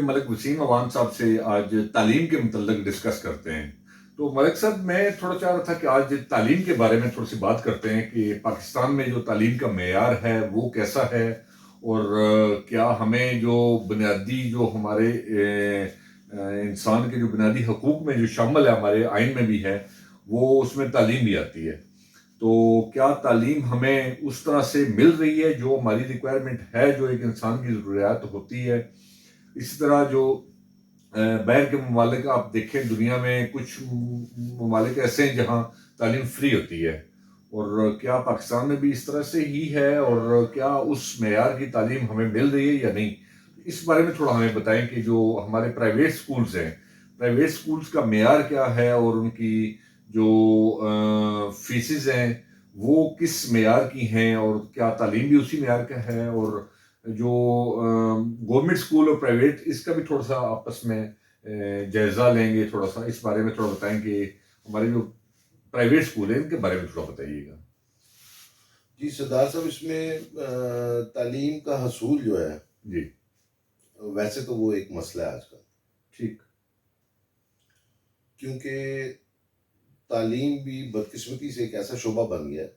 ملک وسیم عوان صاحب سے آج تعلیم کے متعلق ڈسکس کرتے ہیں. تو ملک صاحب میں تھوڑا چاہ رہا تھا کہ آج تعلیم کے بارے میں تھوڑی سی بات کرتے ہیں کہ پاکستان میں جو تعلیم کا معیار ہے وہ کیسا ہے، اور کیا ہمیں جو بنیادی جو ہمارے انسان کے جو بنیادی حقوق میں جو شامل ہے ہمارے آئین میں بھی ہے، وہ اس میں تعلیم بھی آتی ہے. تو کیا تعلیم ہمیں اس طرح سے مل رہی ہے جو ہماری ریکوائرمنٹ ہے، جو ایک انسان کی ضروریات ہوتی ہے؟ اسی طرح جو باہر کے ممالک آپ دیکھیں، دنیا میں کچھ ممالک ایسے ہیں جہاں تعلیم فری ہوتی ہے، اور کیا پاکستان میں بھی اس طرح سے ہی ہے، اور کیا اس معیار کی تعلیم ہمیں مل رہی ہے یا نہیں؟ اس بارے میں تھوڑا ہمیں بتائیں کہ جو ہمارے پرائیویٹ سکولز ہیں، پرائیویٹ سکولز کا معیار کیا ہے، اور ان کی جو فیسز ہیں وہ کس معیار کی ہیں، اور کیا تعلیم بھی اسی معیار کا ہے، اور جو گورنمنٹ سکول اور پرائیویٹ، اس کا بھی تھوڑا سا آپس میں جائزہ لیں گے. تھوڑا سا اس بارے میں تھوڑا بتائیں کہ ہمارے جو پرائیویٹ سکول ہیں ان کے بارے میں تھوڑا بتائیے گا. جی سردار صاحب، اس میں تعلیم کا حصول جو ہے، جی ویسے تو وہ ایک مسئلہ ہے آج کل. ٹھیک. کیونکہ تعلیم بھی بدقسمتی سے ایک ایسا شعبہ بن گیا ہے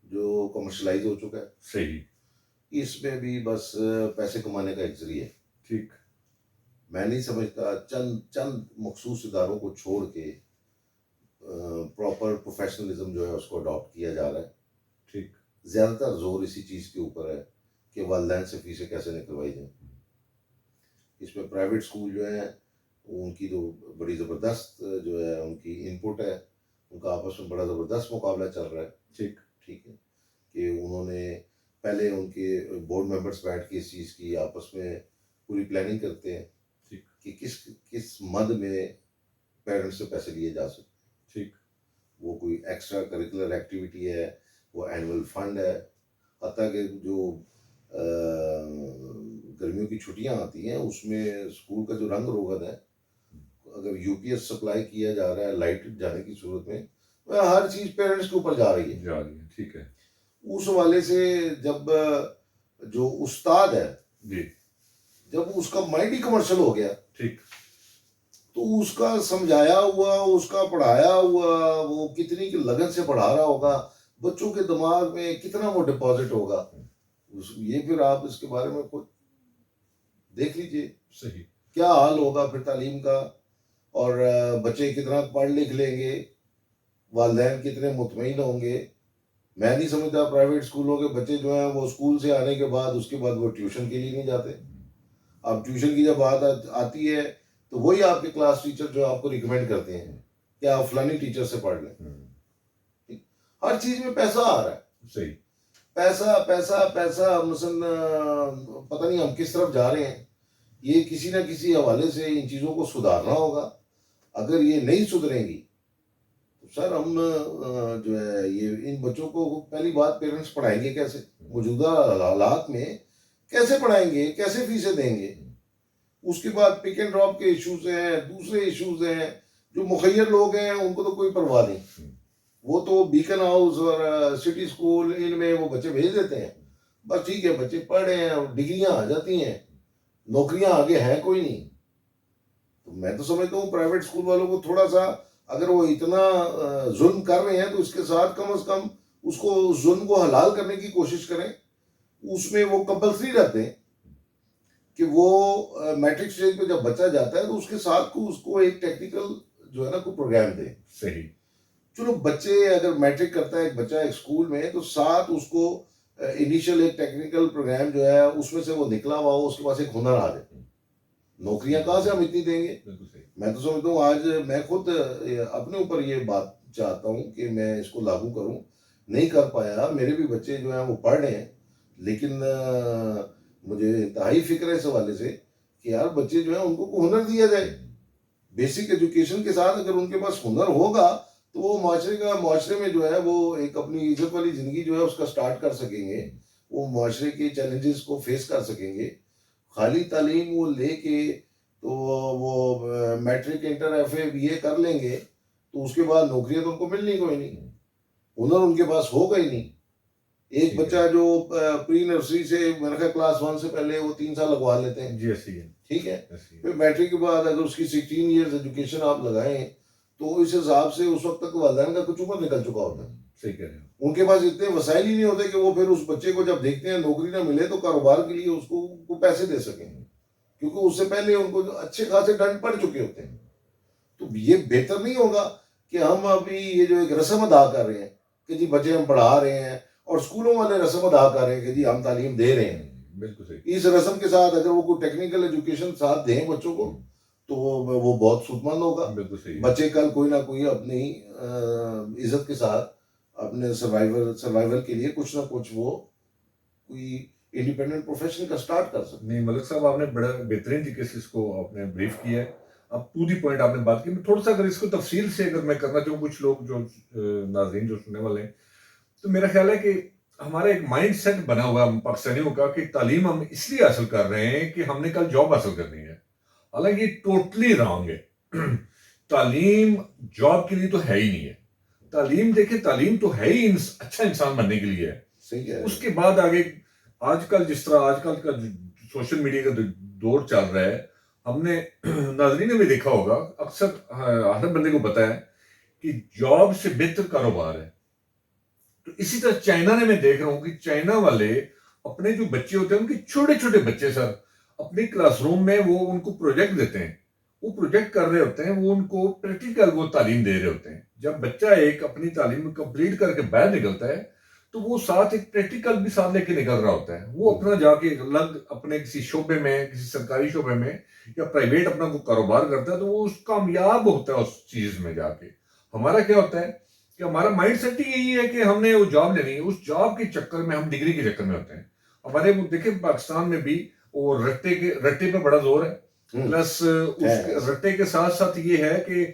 جو کمرشلائز ہو چکا ہے. صحیح. اس میں بھی بس پیسے کمانے کا ایک ذریعہ ہے. ٹھیک. میں نہیں سمجھتا چند مخصوص اداروں کو چھوڑ کے پراپر پروفیشنلزم جو ہے اس کو اڈاپٹ کیا جا رہا ہے. ٹھیک. زیادہ تر زور اسی چیز کے اوپر ہے کہ والدین سے فیسیں کیسے نکلوائی جائیں. اس میں پرائیویٹ سکول جو ہیں ان کی تو بڑی زبردست جو ہے ان کی انپٹ ہے، ان کا آپس میں بڑا زبردست مقابلہ چل رہا ہے. ٹھیک. ٹھیک ہے کہ انہوں نے پہلے ان کے بورڈ ممبرس بیٹھ کے اس چیز کی آپس میں پوری پلاننگ کرتے ہیں کہ کس مد میں پیرنٹس سے پیسے لیے جا سکتے. ٹھیک. وہ کوئی ایکسٹرا کریکولر ایکٹیویٹی ہے، وہ اینول فنڈ ہے. حتیٰ کہ جو گرمیوں کی چھٹیاں آتی ہیں اس میں اسکول کا جو رنگ روغن ہے، اگر یو پی ایس سپلائی کیا جا رہا ہے لائٹ جانے کی صورت میں، ہر چیز پیرنٹس کے اوپر جا رہی ہے. ٹھیک ہے. اس حوالے سے جب جو استاد ہے، جی، جب اس کا مائنڈ ہی کمرشل ہو گیا، ٹھیک، تو اس کا سمجھایا ہوا، اس کا پڑھایا ہوا، وہ کتنی کی لگن سے پڑھا رہا ہوگا، بچوں کے دماغ میں کتنا وہ ڈپازٹ ہوگا، یہ پھر آپ اس کے بارے میں کچھ دیکھ لیجئے. صحیح. کیا حال ہوگا پھر تعلیم کا، اور بچے کتنا پڑھ لکھ لیں گے، والدین کتنے مطمئن ہوں گے. میں نہیں سمجھتا پرائیویٹ اسکولوں کے بچے جو ہیں وہ اسکول سے آنے کے بعد اس کے بعد وہ ٹیوشن کے لیے نہیں جاتے. اب ٹیوشن کی جب بات آتی ہے تو وہی آپ کے کلاس ٹیچر جو آپ کو ریکمینڈ کرتے ہیں کہ آپ فلانی ٹیچر سے پڑھ لیں. ہر چیز میں پیسہ آ رہا ہے. صحیح. پیسہ پیسہ پیسہ، مثلا پتہ نہیں ہم کس طرف جا رہے ہیں. یہ کسی نہ کسی حوالے سے ان چیزوں کو سدھارنا ہوگا. اگر یہ نہیں سدھریں گی تو سر ہم جو ہے یہ ان بچوں کو پہلی بات پیرنٹس پڑھائیں گے کیسے؟ موجودہ حالات میں کیسے پڑھائیں گے، کیسے فیسیں دیں گے؟ اس کے بعد پک اینڈ ڈراپ کے ایشوز ہیں، دوسرے ایشوز ہیں. جو مخیر لوگ ہیں ان کو تو کوئی پرواہ نہیں، وہ تو بیکن ہاؤس اور سٹی اسکول ان میں وہ بچے بھیج دیتے ہیں. بس ٹھیک ہے، بچے پڑھ رہے ہیں اور ڈگریاں آ جاتی ہیں، نوکریاں آگے ہیں کوئی نہیں. تو میں تو سمجھتا ہوں پرائیویٹ اسکول والوں کو تھوڑا سا، اگر وہ اتنا ظلم کر رہے ہیں تو اس کے ساتھ کم از کم اس کو ظلم کو حلال کرنے کی کوشش کریں. اس میں وہ کمپلسری رہتے ہیں کہ وہ میٹرک اسٹیج پہ جب بچہ جاتا ہے تو اس کے ساتھ اس کو ایک ٹیکنیکل جو ہے نا کوئی پروگرام دے. صحیح. چلو بچے اگر میٹرک کرتا ہے ایک بچہ ایک اسکول میں، تو ساتھ اس کو انیشیل ایک ٹیکنیکل پروگرام جو ہے اس میں سے وہ نکلا ہوا ہو، اس کے پاس ایک ہنر آ جائے. نوکریاں کہاں سے ہم اتنی دیں گے؟ میں تو سمجھتا ہوں آج میں خود اپنے اوپر یہ بات چاہتا ہوں کہ میں اس کو لاگو کروں. نہیں کر پایا، میرے بھی بچے جو ہیں وہ پڑھ رہے ہیں، لیکن مجھے انتہائی فکر ہے اس حوالے سے کہ یار بچے جو ہیں ان کو ہنر دیا جائے. بیسک ایجوکیشن کے ساتھ اگر ان کے پاس ہنر ہوگا تو وہ معاشرے میں جو ہے وہ ایک اپنی عزت والی زندگی جو ہے اس کا سٹارٹ کر سکیں گے. وہ معاشرے کے چیلنجز کو فیس کر سکیں گے. خالی تعلیم وہ لے کے تو وہ matric inter F A B A کر لیں گے تو اس کے بعد نوکریاں تو ان کو ملنی کوئی نہیں، ہنر ان کے پاس ہوگا ہی نہیں. ایک بچہ جو پری نرسری سے میرے خیال کلاس 1 سے پہلے وہ 3 سال لگوا لیتے ہیں. جی. ٹھیک ہے. پھر میٹرک کے بعد اگر اس کی 16 ایئرز ایجوکیشن آپ لگائیں تو اس حساب سے اس وقت تک والدین کا کچھ عمر نکل چکا ہوتا ہے. صحیح کہہ رہے ہیں. ان کے پاس اتنے وسائل ہی نہیں ہوتے کہ وہ پھر اس بچے کو جب دیکھتے ہیں نوکری نہ ملے تو کاروبار کے لیے اس کو پیسے دے سکیں، کیونکہ اس سے پہلے ان کو اچھے خاصے ڈنڈ پڑ چکے ہوتے ہیں. تو یہ بہتر نہیں ہوگا کہ ہم ابھی یہ جو ایک رسم ادا کر رہے ہیں کہ جی بچے ہم پڑھا رہے ہیں اور اسکولوں والے رسم ادا کر رہے ہیں کہ جی ہم تعلیم دے رہے ہیں. بالکل صحیح. اس رسم کے ساتھ اگر وہ کوئی ٹیکنیکل ایجوکیشن ساتھ دیں بچوں کو تو وہ بہت سود مند ہوگا. بالکل صحیح. بچے کل کوئی نہ کوئی اپنی عزت کے ساتھ اپنے سروائیول کے لیے کچھ نہ کچھ وہ کوئی انڈیپینڈنٹ پروفیشن کا سٹارٹ کر سکتے. نہیں ملک صاحب آپ نے بڑا بہترین طریقے سے اس کو آپ نے بریف کیا ہے. اب ٹو دی پوائنٹ آپ نے بات کی. میں تھوڑا سا اگر اس کو تفصیل سے اگر میں کرنا چاہوں کچھ لوگ جو ناظرین جو سننے والے ہیں تو میرا خیال ہے کہ ہمارا ایک مائنڈ سیٹ بنا ہوا ہے پاکستانیوں کا کہ تعلیم ہم اس لیے حاصل کر رہے ہیں کہ ہم نے کل جاب حاصل کرنی ہے. حالانکہ یہ ٹوٹلی رانگ ہے. تعلیم جاب کے لیے تو ہے ہی نہیں ہے. تعلیم دیکھیں تعلیم تو ہے ہی اچھا انسان بننے کے لیے ہے. صحیح ہے. اس کے بعد آگے آج کل جس طرح آج کل کا سوشل میڈیا کا دور چل رہا ہے ہم نے ناظرین نے بھی دیکھا ہوگا اکثر ہر بندے کو پتا ہے کہ جاب سے بہتر کاروبار ہے. تو اسی طرح چائنا نے میں دیکھ رہا ہوں کہ چائنا والے اپنے جو بچے ہوتے ہیں ان کے چھوٹے چھوٹے بچے سر اپنے کلاس روم میں وہ ان کو پروجیکٹ دیتے ہیں. وہ پروجیکٹ کر رہے ہوتے ہیں وہ ان کو پریکٹیکل وہ تعلیم دے رہے ہوتے ہیں. جب بچہ ایک اپنی تعلیم کمپلیٹ کر کے باہر نکلتا ہے تو وہ ساتھ ایک پریکٹیکل بھی ساتھ لے کے نکل رہا ہوتا ہے. وہ اپنا جا کے الگ اپنے کسی شعبے میں کسی سرکاری شعبے میں یا پرائیویٹ اپنا کو کاروبار کرتا ہے تو وہ اس کامیاب ہوتا ہے اس چیز میں جا کے. ہمارا کیا ہوتا ہے کہ ہمارا مائنڈ سیٹ ہی یہی ہے کہ ہم نے وہ جاب لینی ہے. اس جاب کے چکر میں ہم ڈگری کے چکر میں ہوتے ہیں. ہمارے دیکھیں پاکستان میں بھی وہ رٹے پہ بڑا زور ہے. پلس اس رٹے کے ساتھ ساتھ یہ ہے کہ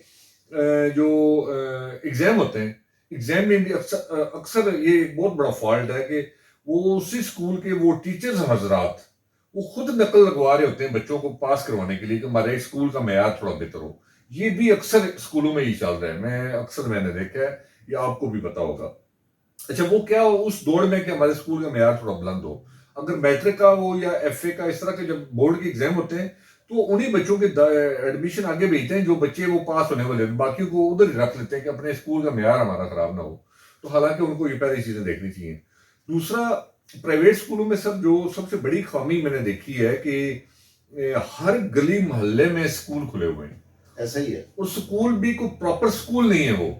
جو ایگزام ہوتے ہیں ایگزام میں بھی اکثر یہ ایک بہت بڑا فالٹ ہے کہ وہ اسی اسکول کے وہ ٹیچرز حضرات وہ خود نقل لگوا رہے ہوتے ہیں بچوں کو پاس کروانے کے لیے کہ ہمارے اسکول کا معیار تھوڑا بہتر ہو. یہ بھی اکثر اسکولوں میں ہی چل رہا ہے. میں نے دیکھا ہے یہ آپ کو بھی پتا ہوگا. اچھا وہ کیا ہو اس دوڑ میں کہ ہمارے اسکول کا معیار تھوڑا بلند ہو. اگر میٹرک کا ہو یا ایف اے کا اس طرح کے جب بورڈ کے ایگزام ہوتے ہیں تو انہی بچوں کے ایڈمیشن آگے بھیجتے ہیں جو بچے وہ پاس ہونے والے ہیں. باقیوں کو ادھر ہی رکھ لیتے ہیں کہ اپنے اسکول کا معیار ہمارا خراب نہ ہو. تو حالانکہ ان کو یہ پہلی چیزیں دیکھنی چاہیے. دوسرا پرائیویٹ اسکولوں میں سب سے بڑی خامی میں نے دیکھی ہے کہ ہر گلی محلے میں اسکول کھلے ہوئے ہیں. ایسا ہی ہے. اور اسکول بھی کوئی پراپر اسکول نہیں ہے. وہ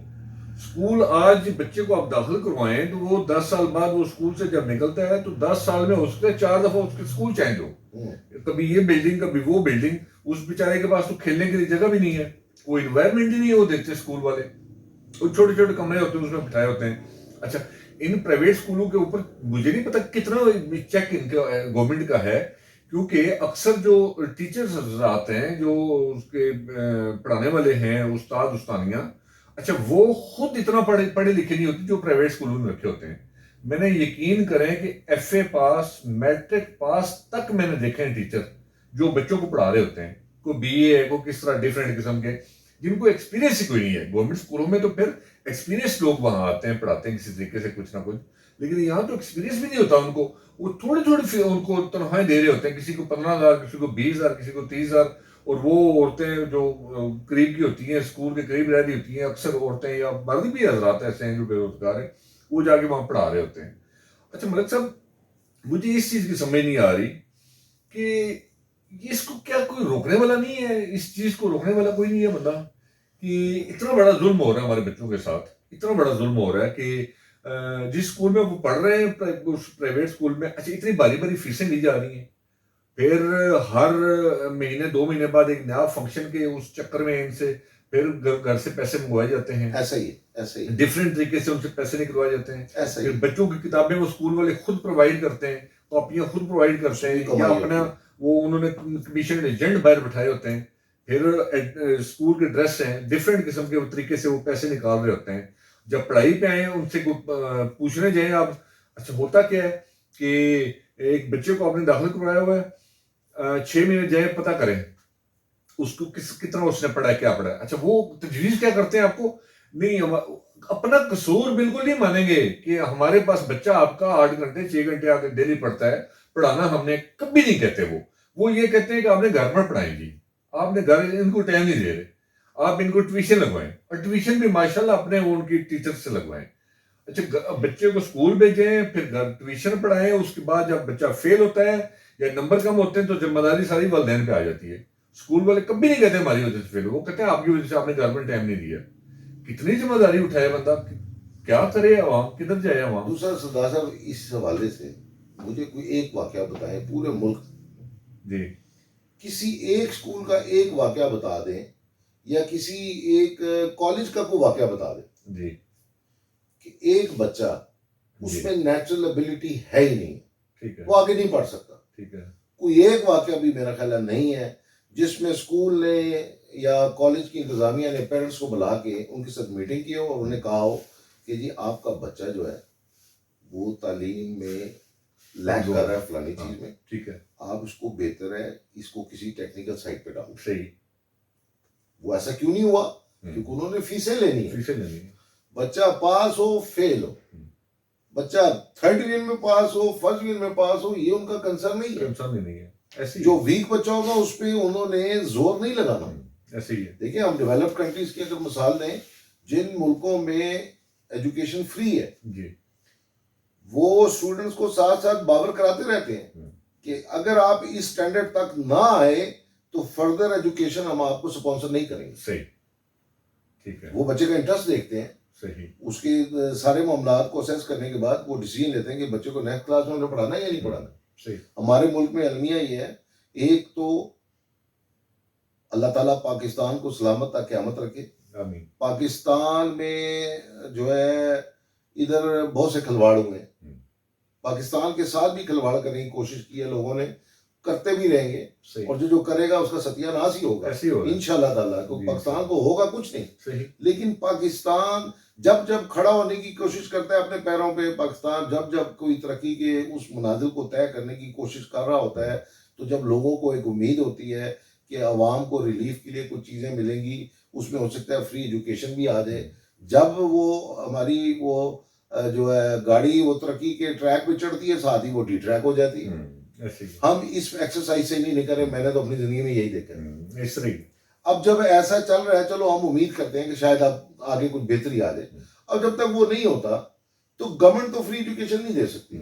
اسکول آج بچے کو آپ داخل کروائیں تو وہ 10 سال بعد وہ اسکول سے جب نکلتا ہے تو 10 سال میں اس کے 4 دفعہ اس کے اسکول چینج ہو. کبھی یہ بلڈنگ کبھی وہ بلڈنگ. اس بیچارے کے پاس تو کھیلنے کے لیے جگہ بھی نہیں ہے. وہ انوائرمنٹ ہی نہیں ہے وہ دیکھتے اسکول والے. وہ چھوٹے چھوٹے کمرے ہوتے ہیں اس میں بٹھائے ہوتے ہیں. اچھا ان پرائیویٹ اسکولوں کے اوپر مجھے نہیں پتا کتنا چیک ان کا گورنمنٹ کا ہے کیونکہ اکثر جو ٹیچرز آتے ہیں جو اس کے پڑھانے والے ہیں استاد استانیاں اچھا وہ خود اتنا پڑھے لکھے نہیں ہوتے جو پرائیویٹ اسکولوں میں رکھے ہوتے ہیں. میں نے یقین کریں کہ F A pass matric pass تک میں نے دیکھے ہیں ٹیچر جو بچوں کو پڑھا رہے ہوتے ہیں. کوئی بی اے ہے کوئی کس طرح ڈفرینٹ قسم کے جن کو ایکسپیرینس ہی کوئی نہیں ہے. گورنمنٹ اسکولوں میں تو پھر ایکسپیرینس لوگ وہاں آتے ہیں پڑھاتے ہیں کسی طریقے سے کچھ نہ کچھ. لیکن یہاں تو ایکسپیرینس بھی نہیں ہوتا ان کو. وہ تھوڑے تھوڑے ان کو تنخواہیں دے رہے ہوتے ہیں. کسی کو 15,000 کسی کو 20,000 کسی کو 30,000. اور وہ عورتیں جو قریب کی ہوتی ہیں اسکول کے قریب رہ رہی ہوتی ہیں اکثر عورتیں یا مرد بھی حضرات ایسے ہیں جو بے روزگار ہیں وہ جا کے وہاں پڑھا رہے ہوتے ہیں. اچھا ملک صاحب مجھے اس چیز کی سمجھ نہیں آ رہی کہ اس کو کیا کوئی روکنے والا نہیں ہے. اس چیز کو روکنے والا کوئی نہیں ہے بندہ کہ اتنا بڑا ظلم ہو رہا ہے ہمارے بچوں کے ساتھ. اتنا بڑا ظلم ہو رہا ہے کہ جس اسکول میں وہ پڑھ رہے ہیں اس پرائیویٹ اسکول میں اچھا اتنی باری باری فیسیں لی جا رہی ہیں. پھر ہر مہینے 2 مہینے بعد ایک نیا فنکشن کے اس چکر میں ان سے پھر گھر سے پیسے منگوائے جاتے ہیں. ایسا ہی ڈفرینٹ طریقے سے ان سے پیسے نکلوائے جاتے ہیں. ایسا ہی. پھر بچوں کی کتابیں وہ اسکول والے خود پرووائڈ کرتے ہیں کاپیاں خود پرووائڈ کرتے ہیں یا اپنا وہ انہوں نے کمیشن ایجنٹ باہر بٹھائے ہوتے ہیں. پھر اسکول کے ڈریس ہیں ڈفرینٹ قسم کے طریقے سے وہ پیسے نکال رہے ہوتے ہیں. جب پڑھائی پہ آئے ہیں ان سے پوچھنے جائیں آپ اچھا ہوتا کیا ہے کہ ایک بچے کو آپ نے داخل کروایا ہوا ہے 6 مہینے جائیں پتہ کریں اس کو کتنا اس نے پڑھا ہے کیا پڑھا ہے. اچھا وہ تجویز کیا کرتے ہیں آپ کو نہیں اپنا قصور بالکل نہیں مانیں گے کہ ہمارے پاس بچہ آپ کا 8 گھنٹے 6 گھنٹے آ کے ڈیلی پڑھتا ہے. پڑھانا ہم نے کبھی نہیں کہتے. وہ وہ یہ کہتے ہیں کہ آپ نے گھر پر پڑھائیں جی، آپ نے گھر ان کو ٹائم نہیں دے رہے، آپ ان کو ٹیوشن لگوائیں، اور ٹیوشن بھی ماشاءاللہ اپنے ان کی ٹیچر سے لگوائیں. اچھا بچے کو اسکول بھیجیں، پھر گھر ٹیوشن پڑھائیں، اس کے بعد جب بچہ فیل ہوتا ہے یا نمبر کم ہوتے ہیں تو ذمہ داری ساری والدین پہ آ جاتی ہے. اسکول والے کبھی نہیں کہتے ہماری وجہ سے فیل ہو، وہ کہتے ہیں آپ کی وجہ سے آپ نے گھر میں ٹائم نہیں دیا. کتنی ذمہ داری اٹھائے بندہ، کیا کرے عوام، کدھر جائے عوام. دوسرا سردار صاحب اس حوالے سے مجھے کوئی ایک واقعہ بتائیں پورے ملک، جی کسی ایک اسکول کا ایک واقعہ بتا دیں یا کسی ایک کالج کا کوئی واقعہ بتا دیں جی کہ ایک بچہ اس جی میں نیچرل ابیلٹی ہے ہی نہیں، ٹھیک ہے وہ آگے نہیں پڑھ سکتا. ٹھیک ہے کوئی ایک واقعہ بھی میرا خیال ہے نہیں ہے جس میں اسکول نے یا کالج کی انتظامیہ نے پیرنٹس کو بلا کے ان کے ساتھ میٹنگ کی ہو اور انہیں کہا ہو کہ جی آپ کا بچہ جو ہے وہ تعلیم میں لیک کر رہا ہے فلانی چیز میں، ٹھیک ہے آپ اس کو بہتر ہے اس کو کسی ٹیکنیکل سائٹ پہ ڈالو. صحیح. وہ ایسا کیوں نہیں ہوا؟ کیونکہ انہوں نے فیسیں لینی ہے. فیسیں لینی ہے. بچہ پاس ہو فیل ہو، بچہ تھرڈ ڈویژن میں پاس ہو فرسٹ ڈویژن میں پاس ہو، یہ ان کا کنسرن نہیں ہے. کنسرن ہی نہیں ہے. ایسے جو ویک بچہ ہوگا اس پہ انہوں نے زور نہیں لگانا. ایسے ہی ہے. دیکھیں ہم ڈیولپ کنٹریز کی اگر مثال دیں جن ملکوں میں ایجوکیشن فری ہے جی وہ اسٹوڈنٹس کو ساتھ ساتھ باور کراتے رہتے ہیں کہ اگر آپ اس اسٹینڈرڈ تک نہ آئے تو فردر ایجوکیشن ہم آپ کو سپانسر نہیں کریں گے. صحیح ٹھیک ہے. وہ بچے کا انٹرسٹ دیکھتے ہیں، صحیح اس کے سارے معاملات کو اسیس کرنے کے بعد وہ ڈیسیجن لیتے ہیں کہ بچے کو نیکسٹ کلاس میں پڑھانا ہے یا نہیں پڑھانا. صحیح. ہمارے ملک میں المیہ یہ ہے، ایک تو اللہ تعالیٰ پاکستان کو سلامت تک قیامت رکھے. آمین. پاکستان میں جو ہے ادھر بہت سے کھلواڑ ہوئے ہیں، پاکستان کے ساتھ بھی کھلواڑ کرنے کی کوشش کی ہے لوگوں نے، کرتے بھی رہیں گے، صحیح. اور جو کرے گا اس کا ستیہ ناش ہی ہوگا ایسے ہی ہوگا. انشاءاللہ تعالیٰ. کو پاکستان کو ہوگا کچھ نہیں. صحیح. لیکن پاکستان جب جب کھڑا ہونے کی کوشش کرتا ہے اپنے پیروں پہ، پاکستان جب جب کوئی ترقی کے اس منازل کو طے کرنے کی کوشش کر رہا ہوتا ہے تو جب لوگوں کو ایک امید ہوتی ہے کہ عوام کو ریلیف کے لیے کچھ چیزیں ملیں گی، اس میں ہو سکتا ہے فری ایجوکیشن بھی آ جائے، جب وہ ہماری وہ جو ہے گاڑی وہ ترقی کے ٹریک پہ چڑھتی ہے ساتھ ہی وہ ڈی ٹریک ہو جاتی ہے. ہم اس ایکسرسائز سے نہیں نکل رہے، میں نے تو اپنی زندگی میں یہی دیکھا ہے. اس طرح اب جب ایسا چل رہا ہے چلو ہم امید کرتے ہیں کہ شاید اب آگے کچھ بہتری آ جائے. اب جب تک وہ نہیں ہوتا تو گورنمنٹ تو فری ایجوکیشن نہیں دے سکتی.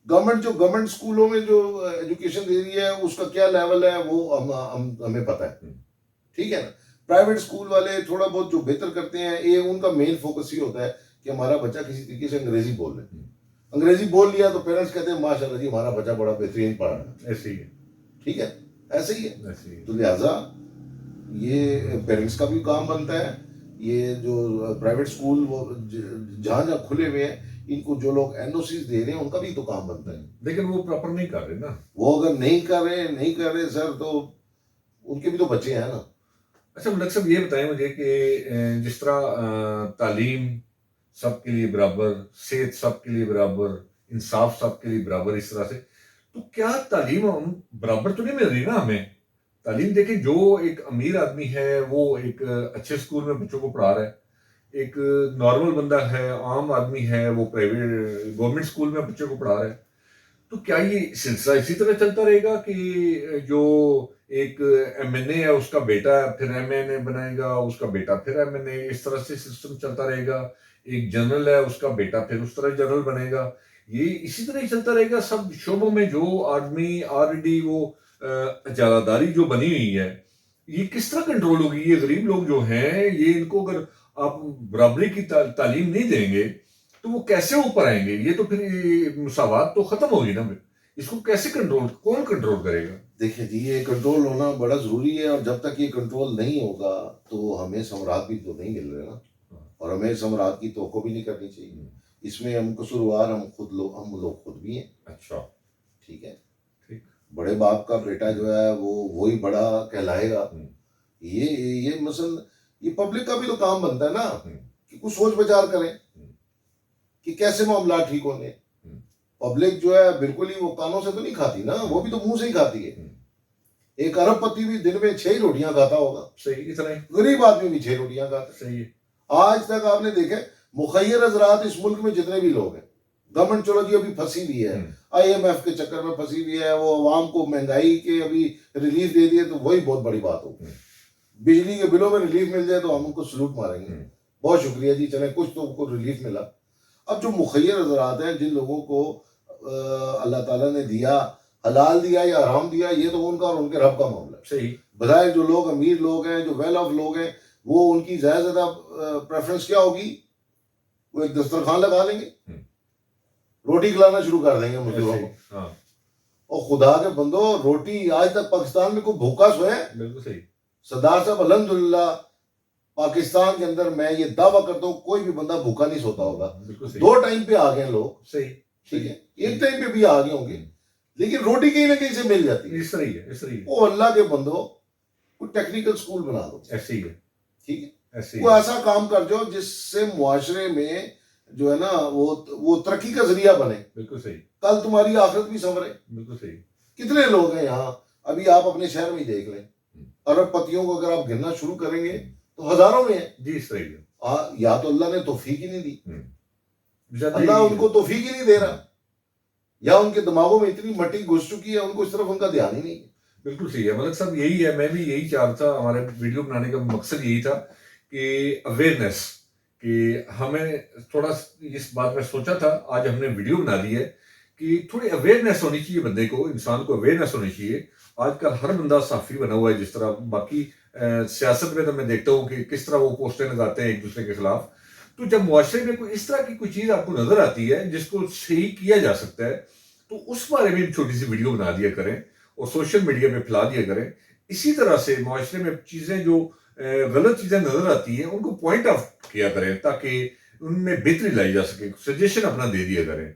گورنمنٹ اسکولوں میں جو ایجوکیشن دے رہی ہے اس کا کیا لیول ہے وہ ہمیں پتہ ہے، ٹھیک ہے نا. پرائیویٹ اسکول والے تھوڑا بہت جو بہتر کرتے ہیں، یہ ان کا مین فوکس یہ ہوتا ہے کہ ہمارا بچہ کسی طریقے سے انگریزی بول لے. انگریزی بول لیا تو پیرنٹس کہتے ہیں ماشاء اللہ جی ہمارا بچہ بڑا بہترین پڑھا ہے. ایسے ہی ہے. ٹھیک ہے ایسے ہی ہے. تو لہٰذا یہ پیرنٹس کا بھی کام بنتا ہے. یہ جو پرائیویٹ اسکول وہ جہاں جہاں کھلے ہوئے ہیں ان کو جو لوگ این او سیز دے رہے ہیں ان کا بھی تو کام بنتا ہے. لیکن وہ پراپر نہیں کر رہے نا. وہ اگر نہیں کر رہے سر تو ان کے بھی تو بچے ہیں نا. اچھا ملک صاحب یہ بتائیں مجھے کہ جس طرح تعلیم سب کے لیے برابر، صحت سب کے لیے برابر، انصاف سب کے لیے برابر، اس طرح سے تو کیا تعلیم ہم برابر تو نہیں مل رہی نا ہمیں. تعلیم دیکھیں جو ایک امیر آدمی ہے وہ ایک اچھے اسکول میں بچوں کو پڑھا رہا ہے، ایک نارمل بندہ ہے عام آدمی ہے وہ پرائیویٹ گورنمنٹ اسکول میں بچوں کو پڑھا رہا ہے. تو کیا یہ سلسلہ اسی طرح چلتا رہے گا کہ جو ایک ایم این اے ہے اس کا بیٹا پھر ایم این اے بنائے گا، اس کا بیٹا پھر ایم این اے، اس طرح سے سسٹم چلتا رہے گا. ایک جنرل ہے اس کا بیٹا پھر اس طرح جنرل بنے گا. یہ اسی طرح ہی چلتا رہے گا سب شعبوں میں. جو آدمی آلریڈی وہ اجارہ داری جو بنی ہوئی ہے یہ کس طرح کنٹرول ہوگی. یہ غریب لوگ جو ہیں یہ ان کو اگر آپ برابری کی تعلیم نہیں دیں گے تو وہ کیسے اوپر آئیں گے. یہ تو پھر مساوات تو ختم ہوگی نا. اس کو کیسے کون کنٹرول کرے گا. دیکھیں جی یہ کنٹرول ہونا بڑا ضروری ہے، اور جب تک یہ کنٹرول نہیں ہوگا تو ہمیں ثمرات بھی تو نہیں مل رہے نا، اور ہمیں ثمرات کی توقع بھی نہیں کرنی چاہیے. اس میں ہم قصوروار ہم لوگ خود بھی ہیں. اچھا ٹھیک ہے. بڑے باپ کا بیٹا جو ہے وہی بڑا کہلائے گا. یہ مثلا یہ پبلک کا بھی تو کام بنتا ہے نا کہ کچھ سوچ بچار کریں کہ کیسے معاملات ٹھیک ہونے. پبلک جو ہے بالکل ہی وہ کانوں سے تو نہیں کھاتی نا، وہ بھی تو منہ سے ہی کھاتی ہے. ایک ارب پتی بھی دن میں 6 روٹیاں کھاتا ہوگا. صحیح. اتنا ہی غریب آدمی بھی 6 روٹیاں کھاتا ہے. صحیح. آج تک آپ نے دیکھا مخیر حضرات اس ملک میں جتنے بھی لوگ ہیں، گورنمنٹ چلو جی ابھی پھنسی بھی ہے، IMF کے چکر میں پھنسی ہوئی ہے, وہ عوام کو مہنگائی کے ابھی ریلیف دے دیے تو وہی بہت بڑی بات ہوگی. بجلی کے بلوں میں ریلیف مل جائے تو ہم ان کو سلوٹ ماریں گے, بہت شکریہ جی, چلیں کچھ تو ان کو ریلیف ملا. اب جو مخیر حضرات ہیں جن لوگوں کو اللہ تعالیٰ نے دیا, حلال دیا یا حرام دیا, یہ تو ان کا اور ان کے رب کا معاملہ ہے. صحیح. بظاہر جو لوگ امیر لوگ ہیں, جو ویل آف لوگ ہیں, وہ ان کی زیادہ پریفرنس کیا ہوگی, وہ ایک دسترخوان لگا لیں گے, روٹی کھلانا شروع کر دیں گے مزدوروں کو. اور خدا کے بندو, روٹی آج تک پاکستان میں کوئی بھوکا سوئے؟ بالکل صحیح. سردار صاحب الحمدللہ پاکستان کے اندر میں یہ دعویٰ کرتا ہوں کوئی بھی بندہ بھوکا نہیں سوتا ہوگا. 2 ٹائم پہ آ گئے ہیں لوگ, صحیح, ٹھیک ہے, 1 ٹائم پہ بھی آ گئے ہوں گے, لیکن روٹی کہیں نہ کہیں سے مل جاتی ہے. اس طرح ہے, اس طرح ہے. وہ اللہ کے بندو کوئی ٹیکنیکل سکول بنا دو, ایسے ہی ہے, ٹھیک ہے, ایسے ہی. کوئی ایسا کام کر جو جس سے معاشرے میں جو ہے نا وہ ترقی کا ذریعہ بنے. بالکل صحیح. کل تمہاری آخرت بھی سنورے. بالکل صحیح. کتنے لوگ ہیں یہاں, ابھی آپ اپنے شہر میں ہی دیکھ لیں, ارب پتیوں کو اگر آپ گننا شروع کریں گے تو ہزاروں میں ہیں. جی اس طرح ہے. یا تو اللہ نے توفیق ہی نہیں دی, زیادہ اللہ ہی ان کو توفیق ہی نہیں دے رہا, یا ان کے دماغوں میں اتنی مٹی گھس چکی ہے ان کو اس طرف ان کا دھیان ہی نہیں ہے. بالکل صحیح ہے ملک صاحب, یہی ہے, میں بھی یہی چاہ رہا تھا, ہمارے ویڈیو بنانے کا مقصد یہی تھا کہ اویئرنیس, کہ ہمیں تھوڑا اس بات میں سوچا تھا, آج ہم نے ویڈیو بنا دی ہے کہ تھوڑی اویئرنیس ہونی چاہیے بندے کو, انسان کو اویئرنیس ہونی چاہیے. آج کل ہر بندہ صحافی بنا ہوا ہے, جس طرح باقی سیاست میں تو میں دیکھتا ہوں کہ کس طرح وہ پوسٹیں لگاتے ہیں ایک دوسرے کے خلاف. تو جب معاشرے میں کوئی اس طرح کی کوئی چیز آپ کو نظر آتی ہے جس کو صحیح کیا جا سکتا ہے, تو اس بارے میں چھوٹی سی ویڈیو بنا دیا کریں اور سوشل میڈیا پہ پھیلا دیا کریں. اسی طرح سے معاشرے میں چیزیں جو غلط چیزیں نظر آتی ہیں ان کو پوائنٹ آف کیا کریں تاکہ ان میں بہتری لائی جا سکے, سجیشن اپنا دے دیا کریں.